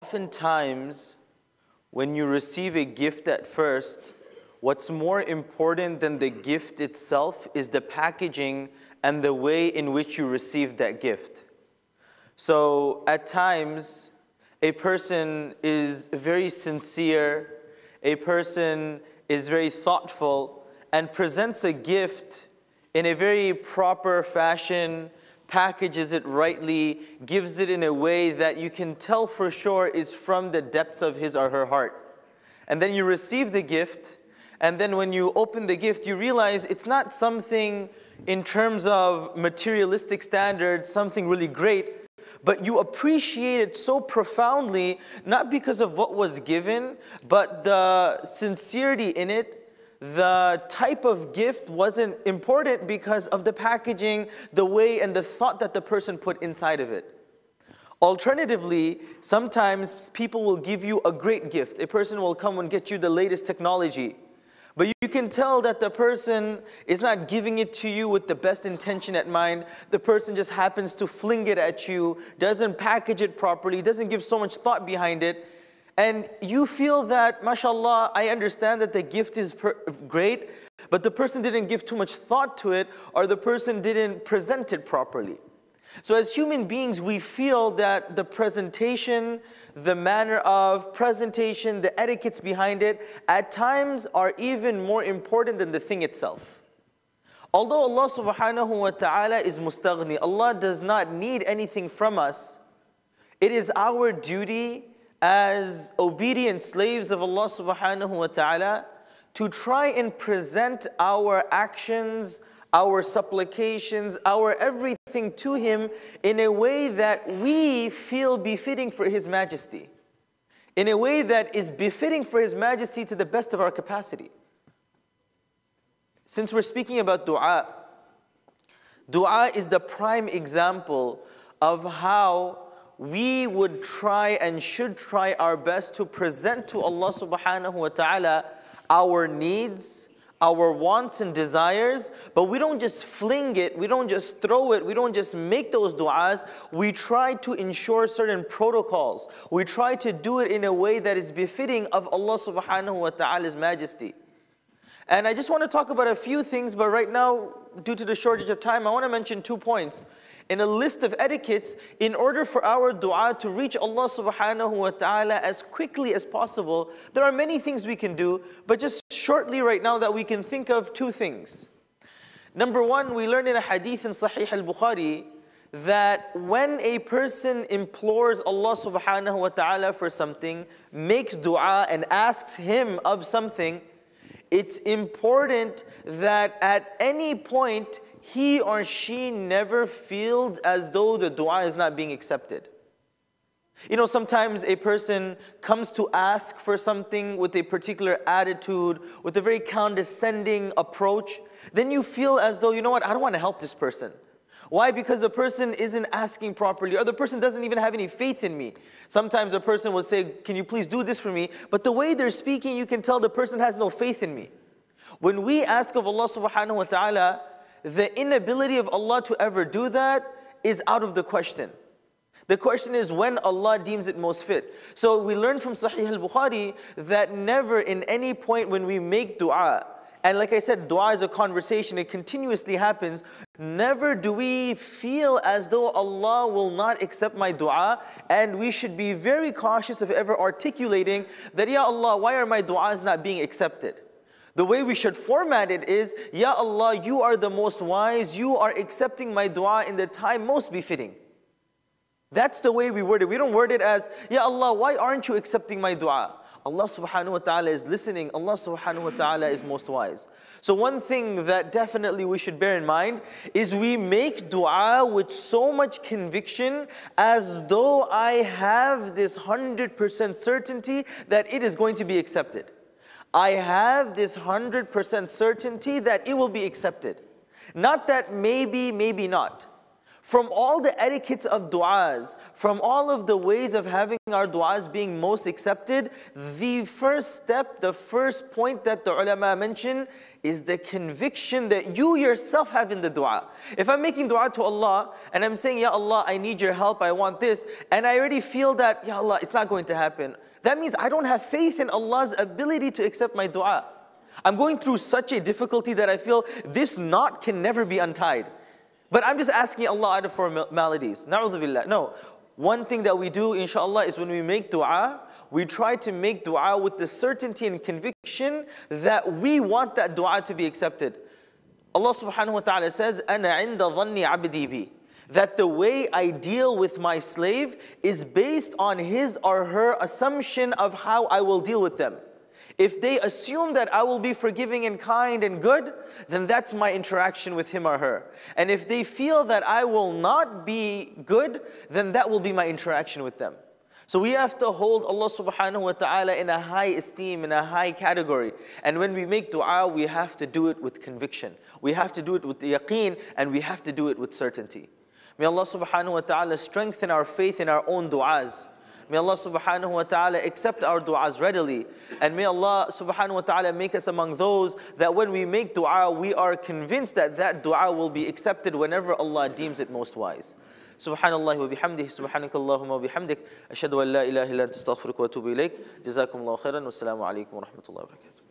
oftentimes when you receive a gift at first, what's more important than the gift itself is the packaging and the way in which you receive that gift. So at times, a person is very sincere, a person is very thoughtful, and presents a gift in a very proper fashion, packages it rightly, gives it in a way that you can tell for sure is from the depths of his or her heart. And then you receive the gift, and then when you open the gift, you realize it's not something in terms of materialistic standards, something really great, but you appreciate it so profoundly, not because of what was given, but the sincerity in it. The type of gift wasn't important because of the packaging, the way and the thought that the person put inside of it. Alternatively, sometimes people will give you a great gift. A person will come and get you the latest technology. But you can tell that the person is not giving it to you with the best intention at mind. The person just happens to fling it at you, doesn't package it properly, doesn't give so much thought behind it. And you feel that, mashallah, I understand that the gift is great, but the person didn't give too much thought to it, or the person didn't present it properly. So as human beings, we feel that the presentation, the manner of presentation, the etiquettes behind it, at times are even more important than the thing itself. Although Allah subhanahu wa ta'ala is mustaghni, Allah does not need anything from us, it is our duty as obedient slaves of Allah subhanahu wa ta'ala to try and present our actions, our supplications, our everything to Him in a way that we feel befitting for His Majesty, in a way that is befitting for His Majesty to the best of our capacity. Since we're speaking about dua, dua is the prime example of how we would try and should try our best to present to Allah subhanahu wa ta'ala our needs, our wants and desires, but we don't just fling it, we don't just throw it, we don't just make those du'as, we try to ensure certain protocols. We try to do it in a way that is befitting of Allah subhanahu wa ta'ala's majesty. And I just want to talk about a few things, but right now, due to the shortage of time, I want to mention 2 points. In a list of etiquettes, in order for our dua to reach Allah subhanahu wa ta'ala as quickly as possible, there are many things we can do, but just shortly right now that we can think of 2 things. Number 1, we learn in a hadith in Sahih al-Bukhari that when a person implores Allah subhanahu wa ta'ala for something, makes dua and asks Him of something, it's important that at any point he or she never feels as though the dua is not being accepted. You know, sometimes a person comes to ask for something with a particular attitude, with a very condescending approach. Then you feel as though, you know what, I don't want to help this person. Why? Because the person isn't asking properly, or the person doesn't even have any faith in me. Sometimes a person will say, can you please do this for me? But the way they're speaking, you can tell the person has no faith in me. When we ask of Allah subhanahu wa ta'ala, the inability of Allah to ever do that is out of the question. The question is when Allah deems it most fit. So we learn from Sahih al-Bukhari that never in any point when we make dua, and like I said, dua is a conversation, it continuously happens, never do we feel as though Allah will not accept my dua, and we should be very cautious of ever articulating that, Ya Allah, why are my duas not being accepted? The way we should format it is, Ya Allah, you are the most wise, you are accepting my dua in the time most befitting. That's the way we word it. We don't word it as, Ya Allah, why aren't you accepting my dua? Allah subhanahu wa ta'ala is listening, Allah subhanahu wa ta'ala is most wise. So one thing that definitely we should bear in mind is we make dua with so much conviction as though I have this 100% certainty that it is going to be accepted. I have this 100% certainty that it will be accepted. Not that maybe, maybe not. From all the etiquettes of du'as, from all of the ways of having our du'as being most accepted, the first step, the first point that the ulama mention is the conviction that you yourself have in the du'a. If I'm making du'a to Allah and I'm saying, Ya Allah, I need your help, I want this, and I already feel that, Ya Allah, it's not going to happen, that means I don't have faith in Allah's ability to accept my du'a. I'm going through such a difficulty that I feel this knot can never be untied. But I'm just asking Allah out of formalities. Na'udhu billah. No. One thing that we do, inshallah, is when we make dua, we try to make dua with the certainty and conviction that we want that dua to be accepted. Allah subhanahu wa ta'ala says, أَنَا عِنْدَ ظَنِّ عَبْدِي بِي. That the way I deal with my slave is based on his or her assumption of how I will deal with them. If they assume that I will be forgiving and kind and good, then that's my interaction with him or her. And if they feel that I will not be good, then that will be my interaction with them. So we have to hold Allah subhanahu wa ta'ala in a high esteem, in a high category. And when we make dua, we have to do it with conviction. We have to do it with the yaqeen, and we have to do it with certainty. May Allah subhanahu wa ta'ala strengthen our faith in our own du'as. May Allah subhanahu wa ta'ala accept our du'as readily. And may Allah subhanahu wa ta'ala make us among those that when we make du'a, we are convinced that that du'a will be accepted whenever Allah deems it most wise. Subhanallah wa bihamdih, subhanakallahumma wa bihamdik, ashhadu an la ilaha illa anta astaghfiruka wa atubu ilayk. Jazakumullahu khairan, wassalamu alaikum wa rahmatullahi wa barakatuh.